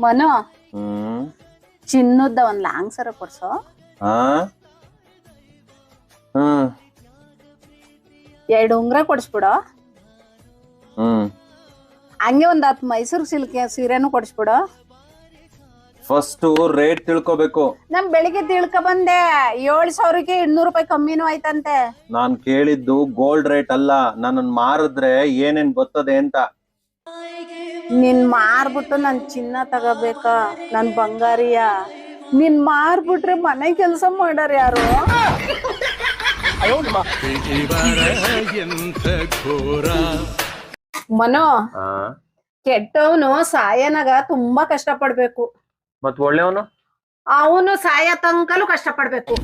ಮನು ಹ್ಮ್ ಚಿನ್ನದ ಒಂದ್ ಲಾಂಗ್ ಸರ ಕೊಡ್ಸೋ. ಹಾ ಹ್ಮ್ 2 ಉಂಗ್ರ ಕೊಡ್ಸ್ಬಿಡು. ಹ್ಮ್ ಹಂಗೆ ಒಂದ್ 10 ಮೈಸೂರ್ ಸಿಲ್ಕ್ ಸೀರೆನು ಕೊಡ್ಸ್ಬಿಡು. ಫಸ್ಟ್ ರೇಟ್ ತಿಳ್ಕೊಬೇಕು. ನಮ್ ಬೆಳಿಗ್ಗೆ ತಿಳ್ಕ ಬಂದೆ 7,000ಕ್ಕೆ 200 ರೂಪಾಯಿ ಕಮ್ಮಿನೂ ಆಯ್ತಂತೆ. ನಾನ್ ಕೇಳಿದ್ದು ಗೋಲ್ಡ್ ರೇಟ್ ಅಲ್ಲ, ನನ್ನ ಮಾರಿದ್ರೆ ಏನೇನ್ ಬರ್ತದೆ ಅಂತ. ನಿನ್ ಮಾರ್ಬಿಟ್ಟು ನನ್ ಚಿನ್ನ ತಗೋಬೇಕಾ, ನನ್ ಬಂಗಾರಿಯ? ನಿನ್ ಮಾರ್ಬಿಟ್ರೆ ಮನೆ ಕೆಲ್ಸ ಮಾಡಾರ ಯಾರು? ಮನೋ, ಕೆಟ್ಟವನು ಸಾಯನಾಗ ತುಂಬಾ ಕಷ್ಟ ಪಡ್ಬೇಕು, ಮತ್ ಒಳ್ಳೆಯವನು ಅವನು ಸಾಯ ತನಕಲೂ ಕಷ್ಟ ಪಡ್ಬೇಕು.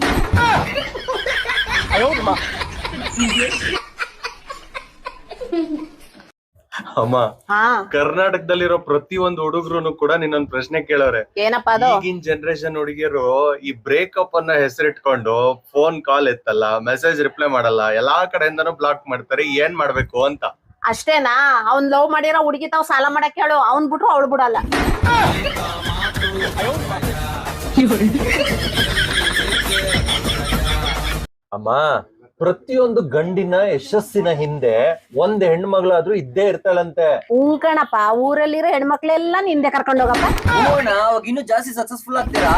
ಅಮ್ಮ, ಹಾ ಕರ್ನಾಟಕದಲ್ಲಿರೋ ಪ್ರತಿಯೊಂದು ಹುಡುಗರು ಕೂಡ ನಿನ್ನೊಂದ್ ಪ್ರಶ್ನೆ ಕೇಳೋರೆ. ಏನಪ್ಪಾ ಅದು? ಈಗಿನ ಜನರೇಷನ್ ಹುಡುಗಿಯರು ಈ ಬ್ರೇಕಪ್ ಅನ್ನ ಹೆಸರಿಟ್ಕೊಂಡು ಫೋನ್ ಕಾಲ್ ಎತ್ತಲ್ಲ, ಮೆಸೇಜ್ ರಿಪ್ಲೈ ಮಾಡಲ್ಲ, ಎಲ್ಲಾ ಕಡೆಯಿಂದನೂ ಬ್ಲಾಕ್ ಮಾಡ್ತಾರೆ. ಏನ್ ಮಾಡ್ಬೇಕು ಅಂತ. ಅಷ್ಟೇನಾ? ಅವ್ನ್ ಲವ್ ಮಾಡಿರೋ ಹುಡುಗಿ ತಾವ್ ಸಾಲ ಮಾಡಕ್ ಹೇಳು, ಅವ್ನ್ ಬಿಟ್ರು ಅವಳು ಬಿಡಲ್ಲ. ಅಮ್ಮ, ಪ್ರತಿಯೊಂದು ಗಂಡಿನ ಯಶಸ್ಸಿನ ಹಿಂದೆ ಒಂದ್ ಹೆಣ್ಮಗಳಾದ್ರೂ ಇದ್ದೇ ಇರ್ತಾಳಂತೆ. ಕಣಪ್ಪ, ಊರಲ್ಲಿರೋ ಹೆಣ್ಮಕ್ಳೆಲ್ಲ ನಿಂದೆ ಕರ್ಕೊಂಡು ಹೋಗಪ್ಪ. ಅವಾಗ ಇನ್ನೂ ಜಾಸ್ತಿ ಸಕ್ಸಸ್ಫುಲ್ ಆಗ್ತೀರಾ?